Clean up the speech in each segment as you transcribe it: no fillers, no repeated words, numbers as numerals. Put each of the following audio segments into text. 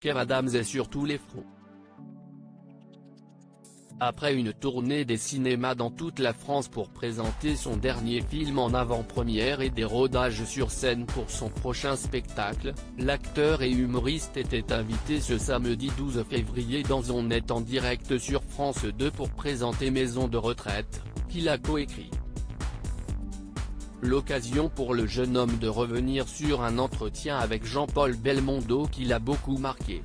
Kev Adams est sur tous les fronts. Après une tournée des cinémas dans toute la France pour présenter son dernier film en avant-première et des rodages sur scène pour son prochain spectacle, l'acteur et humoriste était invité ce samedi 12 février dans On est en direct sur France 2 pour présenter Maison de retraite, qu'il a coécrit. L'occasion pour le jeune homme de revenir sur un entretien avec Jean-Paul Belmondo qui l'a beaucoup marqué.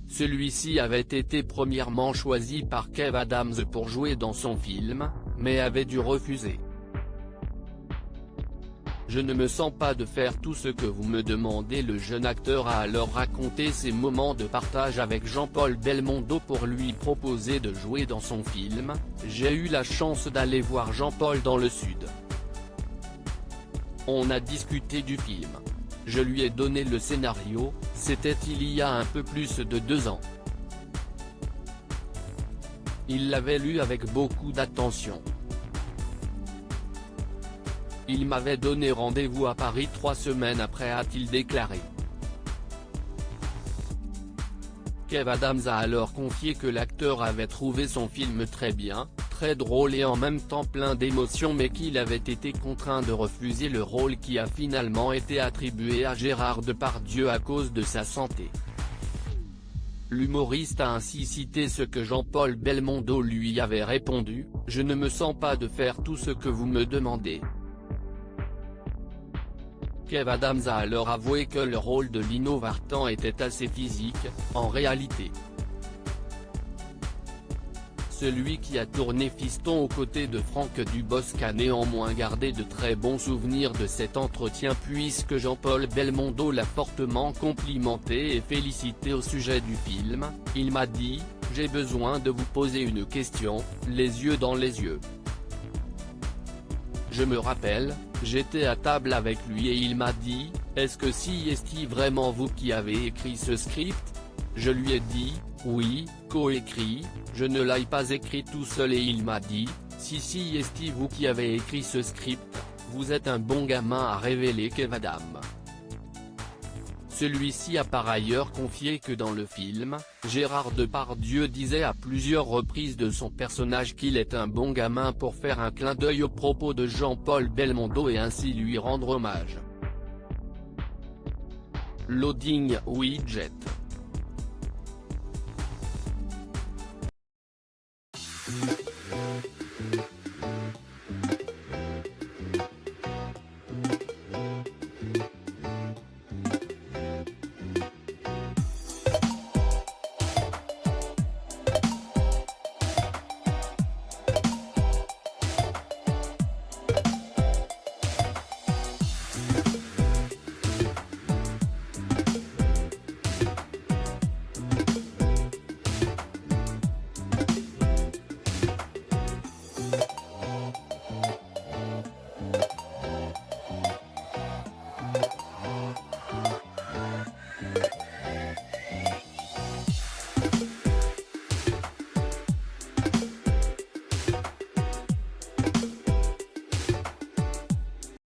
Celui-ci avait été premièrement choisi par Kev Adams pour jouer dans son film, mais avait dû refuser. Je ne me sens pas de faire tout ce que vous me demandez. Le jeune acteur a alors raconté ses moments de partage avec Jean-Paul Belmondo pour lui proposer de jouer dans son film. J'ai eu la chance d'aller voir Jean-Paul dans le Sud. On a discuté du film. Je lui ai donné le scénario, c'était il y a un peu plus de 2 ans. Il l'avait lu avec beaucoup d'attention. Il m'avait donné rendez-vous à Paris 3 semaines après, a-t-il déclaré. Kev Adams a alors confié que l'acteur avait trouvé son film très bien, très drôle et en même temps plein d'émotions, mais qu'il avait été contraint de refuser le rôle qui a finalement été attribué à Gérard Depardieu à cause de sa santé. L'humoriste a ainsi cité ce que Jean-Paul Belmondo lui avait répondu: « Je ne me sens pas de faire tout ce que vous me demandez ». Kev Adams a alors avoué que le rôle de Lino Vartan était assez physique, en réalité. Celui qui a tourné Fiston aux côtés de Franck Dubosc a néanmoins gardé de très bons souvenirs de cet entretien puisque Jean-Paul Belmondo l'a fortement complimenté et félicité au sujet du film. Il m'a dit: « J'ai besoin de vous poser une question, les yeux dans les yeux. Je me rappelle, j'étais à table avec lui et il m'a dit: est-ce que c'est vraiment vous qui avez écrit ce script ? Je lui ai dit: oui, coécrit, je ne l'ai pas écrit tout seul et il m'a dit: si c'est vous qui avez écrit ce script, vous êtes un bon gamin, a révélé Kev Adams. Celui-ci a par ailleurs confié que dans le film, Gérard Depardieu disait à plusieurs reprises de son personnage qu'il est un bon gamin pour faire un clin d'œil aux propos de Jean-Paul Belmondo et ainsi lui rendre hommage. Loading Widget.